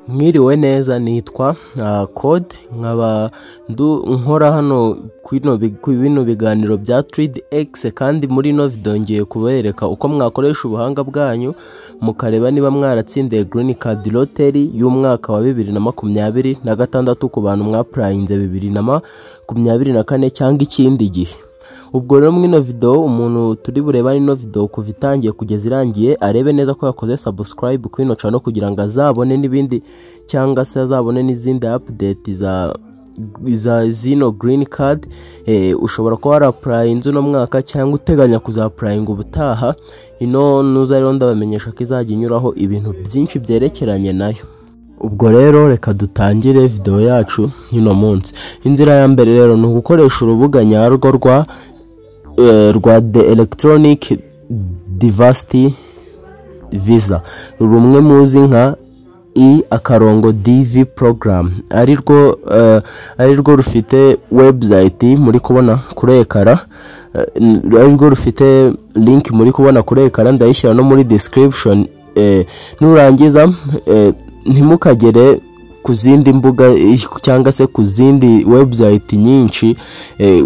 Mwiriwe neza, nitwa Code, nkaba nkora hano ku bino biganiro bya TradeX, kandi muri ino video ngiye kubereka uko mwakoresha ubuhanga bwanyu mukareba niba mwaratsindiye Green Card Lottery y'umwaka wa 2026 ku bantu mwaprayinze 2024 cyangwa ikindi gihe. Ubwo rero mwino video umuntu turi bureba ino video kuva itangiye kugeza irangiye arebe neza ko yakoze subscribe kwino channel kugira ngo azabone n'ibindi cyangwa se azabone n'izindi update za zino Green Card. Ushobora kuba waraprayinze uno mwaka cyangwa uteganya kuzaprayinga ubutaha. Ino nuza rero ndabamenyesha ko izajya inyuraho ibintu byinshi byerekeranye nayo. Ubwo rero reka dutangire video yacu y'ino munsi. Inzira ya mbere rero ni ugukoresha urubuga nyarwo rwa The Electronic Diversity Visa, rumwe muzi nka E-DV program, ari rwo rufite website muri kubona kuri ekara, ari rwo rufite link muri kubona kuri ekara, ndayishyira no muri description. Nurangiza ntimukagere ku zindi mbuga cyangwa se ku zindi website nyinshi,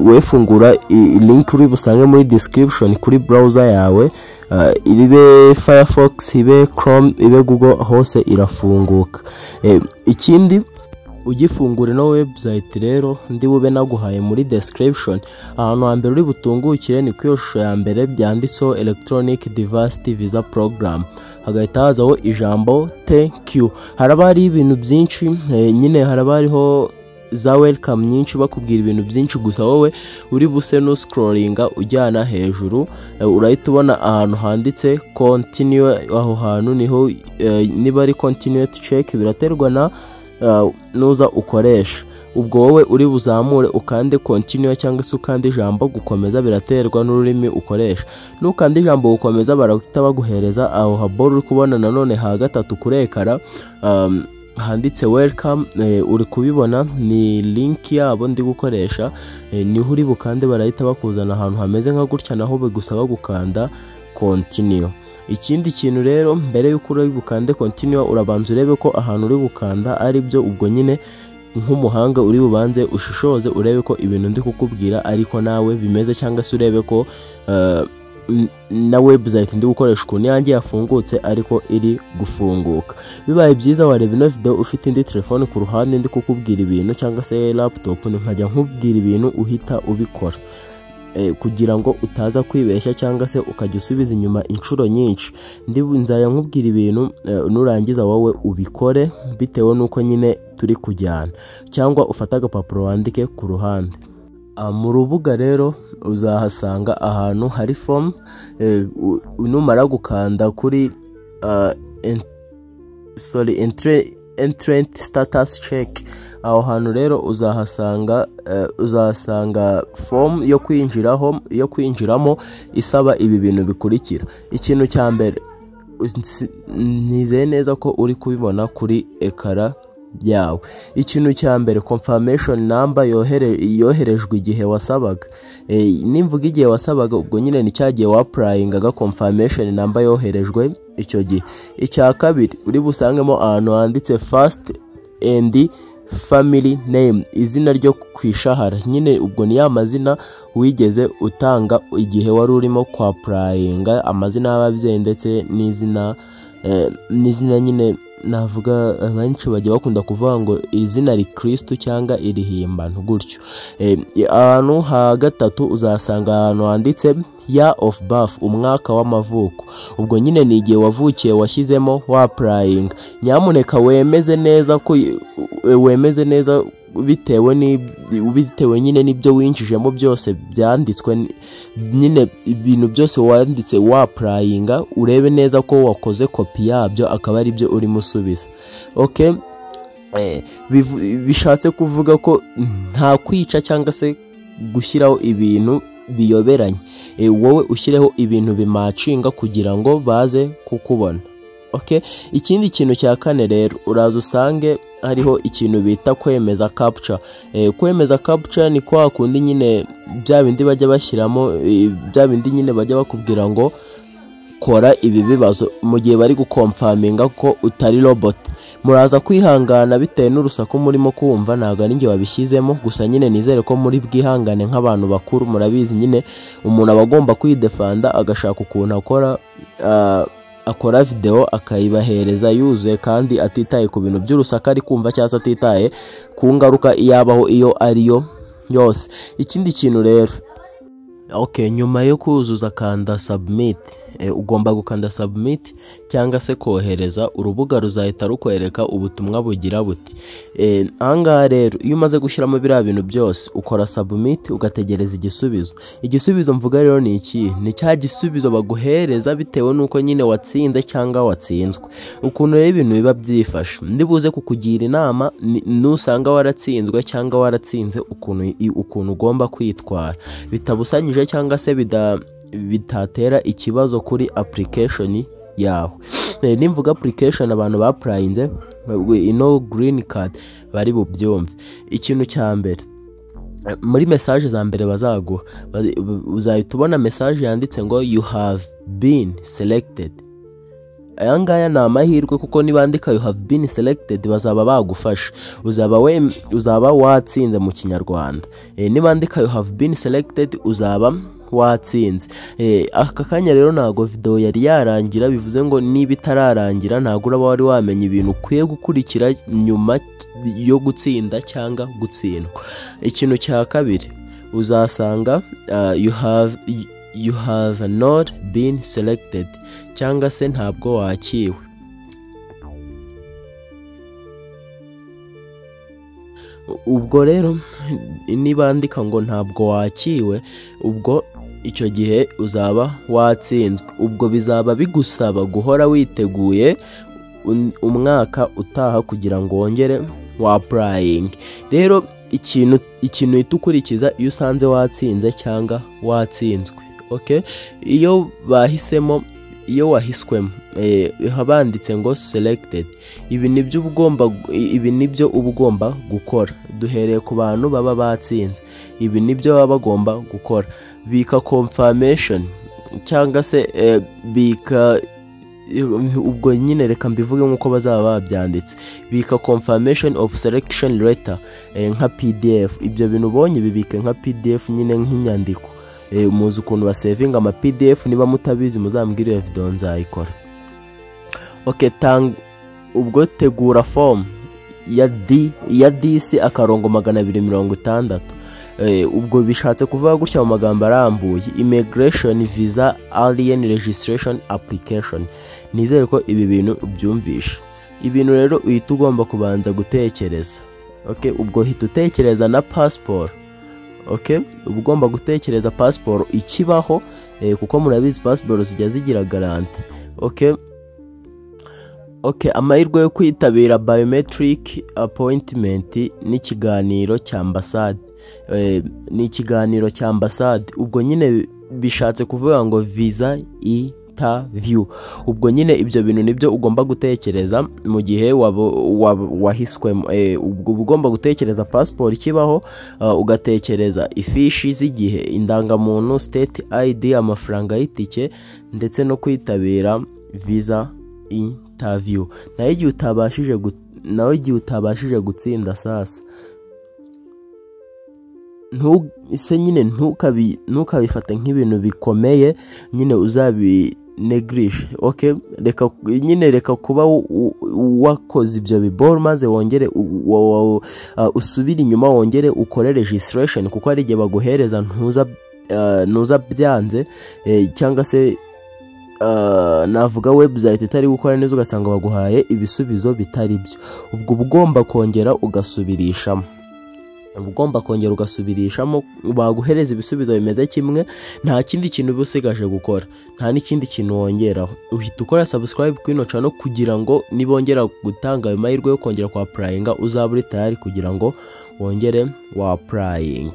wefungura link uri busange muri description kuri browser yawe, ibe Firefox, ibe Chrome, ibe Google, hose irafunguka. Ikindi ugifungura no website rero ndi bube naguhaye muri description, ahantu hambere uri butungukire ni ku shusho ya mbere byanditseho Electronic Diversity Visa Program, hagahita hazaho ijambo thank you. Haraba hari ibintu byinshi, nyine haraba hariho za welcome nyinshi bakubwira ibintu byinshi, gusa wowe uri buse no scrollinga ujyana hejuru, urahita ubona ahantu handitse continue. Aho hantu niho niba ari continue to check, biraterwa na nuza ukoresha. Ubwo wowe uri buzamure ukande continue cyangwa se ukande ijambo gukomeza, biraterwa n'ururimi ukoresha. Nukande ijambo gukomeza barahita baguhereza aho haboro uri kubona nanone ha gatatu kurekara, handitse welcome. Uri kubibona ni link yabo ndi gukoresha, niho uri bukande barahita bakuzana ahantu hameze nka gutya, naho bigusaba gukanda continue. Ikindi kintu rero, mbere yuko uri bukande continue, urabanza urebe ko ahantu uri bukanda ari byo. Ubwo nyine nk'umuhanga uri bubanze ushishoze urebe ko ibintu ndi kukubwira ariko nawe bimeze, cyangwa se urebe ko na website ndi gukoresha ukuntu yanjye yafungutse ariko iri gufunguka. Bibaye byiza wareba ino video ufite indi telefone ku ruhande ndi kukubwira ibintu, cyangwa se laptop, nkajya nkubwira ibintu uhita ubikora, kugira ngo utaza kwibeshya cyangwa se ukajya usubiza inyuma inshuro nyinshi. Nzaya nkubwira ibintu, nurangiza wowe ubikore bitewe nuko nyine turi kujyana, cyangwa ufata agapapuro wandike ku ruhande. Mu rubuga rero uzahasanga ahantu hari form, numara gukanda kuri entrant status check, aho hantu rero uzahasanga form yo kwinjiramo isaba ibi bintu bikurikira. Ikintu cya mbere, nizeye neza ko uri kubibona kuri ekara yawe. Ikintu cya mbere, confirmation number yoherejwe igihe wasabaga. Nimvuga igihe wasabaga, ubwo nyine ni cyagiye waprayingaga, confirmation number yoherejwe icyo gihe. Icya kabiri, uri busangemo ahantu handitse first and family name, izina ryo kwishahara. Nyine ubwo ni ya mazina wigeze utanga igihe wari urimo kwa prayinga, amazina y'ababyeyi ndetse n'izina nyine navuga abanshi bajya bakunda kuvuga ngo izina ri Kristo cyangwa irihimbano gutyo. Ahantu ha gatatu uzasanga ahantu handitse year of birth, umwaka w'amavuko. Ubwo nyine ni igihe wavukiye washyizemo waprayinga. Nyamuneka wemeze neza bitewe nyine n'ibyo winjijemo byose byanditswe, nyine ibintu byose wanditse waprayinga, urebe neza ko wakoze kopi yabyo akaba ari byo urimo usubiza. Okay, bishatse kuvuga ko nta kwica cyangwa se gushyiraho ibintu biyoberanye, wowe ushyireho ibintu bimacinga kugira ngo baze kukubona. Okay, ikindi kintu cya kane rero, uraza usange hariho ikintu bita kwemeza capture. Kwemeza capture ni kwa kundi nyine bya bindi bajya bashyiramo, bya bindi nyine bajya bakubwira ngo kora ibi bibazo mu gihe bari gukonfaminga ko utari robot. Muraza kwihangana bitewe n'urusaku murimo kumva, ntabwo ari njye wabishyizemo, gusa nyine nizere ko muri bwihangane nk'abantu bakuru. Murabizi nyine umuntu aba agomba kwidefanda agashaka ukuntu akora video akayibahereza yuzuye kandi atitaye ku bintu by'urusaku ari kumva cyangwa se atitaye ku ngaruka yabaho iyo ariyo yose. Ikindi kintu rero, nyuma yo kuzuza kanda submit, ugomba gukanda submit cyangwa se kohereza, urubuga ruzahita rukwereka ubutumwa bugira buti ahangaha rero iyo umaze gushyiramo biriya bintu byose ukora submit ugategereza igisubizo. Igisubizo mvuga rero ni iki? Ni cya gisubizo baguhereza bitewe n'uko nyine watsinze cyangwa watsinzwe. Ukuntu rero ibintu biba byifashe, ndibuze kukugira inama nusanga waratsinzwe cyangwa waratsinze ukuntu ugomba kwitwara bitabusanyije cyangwa se bitatera ikibazo kuri application yawe. Nimvuga application abantu baprayinze ino green card bari bubyumve. Ikintu cya mbere, muri message za mbere bazaguha uzahita ubona message yanditse ngo you have been selected. Aya ngaya ni amahirwe kuko nibandika you have been selected bazaba bagufasha, uzaba watsinze mu Kinyarwanda. Nibandika you have been selected uzaba watsinze. Aka kanya rero ntago video yari yarangira, bivuze ngo niba itararangira ntago uraba wari wamenya ibintu ukwiye gukurikira nyuma yo gutsinda cyangwa gutsindwa. Ikintu cya kabiri uzasanga you have not been selected cyangwa se ntabwo wakiwe. Ubwo rero nibandika ngo ntabwo wakiwe, ubwo icyo gihe uzaba watsinzwe. Ubwo bizaba bigusaba guhora witeguye umwaka utaha kugira ngo wongere wapraying. Rero ikintu uhita ukurikiza iyo usanze watsinze cyangwa watsinzwe. Iyo wahiswemo habanditse ngo selected, ibi nibyo uba ugomba gukora. Duhereye ku bantu baba batsinze, ibi nibyo baba bagomba gukora. Bika confirmation cyangwa se ubwo nyine reka mbivuge nk'uko bazaba babyanditse. Bika confirmation of selection letter nka PDF. Ibyo bintu ubonye bibike nka PDF nyine nk'inyandiko. Muzi ukuntu basevinga ama PDF, niba mutabizi muzambwirire video nzayikora. Ubwo tegura form ya DC akarongo 260. Ubwo bishatse kuvuga gutya mu magambo arambuye, immigration visa alien registration application. Nizere ko ibi bintu ubyumvisha. Ibintu rero uhita ugomba kubanza gutekereza. Ubwo hita utekereza na passport. Ugomba gutekereza passport ikibaho, kuko murabizi passport zijya zigira garanti. Amahirwe yo kwitabira biometric appointment n'ikiganiro cy'ambasade. N'ikiganiro cy'ambasade. Ubwo nyine bishatse kuvuga ngo visa interview. Ubwo nyine ibyo bintu nibyo ugomba gutekereza mu gihe wahiswemo. Ubwo ugomba gutekereza passport ikibaho, ugatekereza ifishi z'igihe, indangamuntu, state ID, amafaranga y'itike ndetse no kwitabira visa interview. Naho igihe utabashije gutsinda sasa ntukabifate nk'ibintu bikomeye nyine uzabineglige. Reka kuba wakoze ibyo biboro maze wongere usubire inyuma wongere ukore registration, kuko ari igihe baguhereza ntuza byanze cyangwa se navuga website itari gukora neza ugasanga baguhaye ibisubizo bitari byo. Ubwo ugomba kongera ugasubirishamo. Baguhereza ibisubizo bimeze kimwe, nta kindi kintu ubusigaje gukora, nta n'ikindi kintu wongeraho. Uhita ukora subscribe kuri ino channel kugira ngo nibongera gutanga ayo mahirwe yo kongera kwa applyinga uzaba uri tayari kugira ngo wongere wa applying.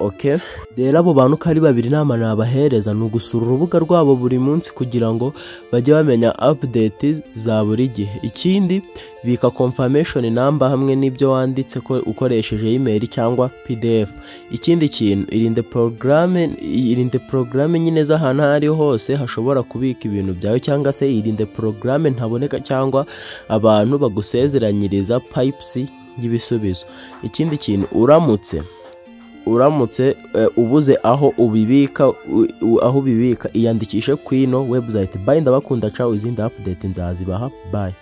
Okay, rero abo bantu ko ari babiri inama nabahereza ni ugusura urubuga rwabo buri munsi kugira ngo bajye bamenya update za buri gihe. Ikindi bika confirmation number hamwe n'ibyo wanditse ko ukoresheje email cyangwa PDF. Ikindi kintu irinde programme nyine z'ahantu hari hose hashobora kubika ibintu byawe, cyangwa se irinde programme ntaboneka cyangwa abantu bagusezeranyiriza pipes y'ibisubizo. Ikindi kintu uramutse ubuze aho ubibika iyandikishe kwino website. Bye, ndabakunda, ciao, izindi update nzazibaha, bye.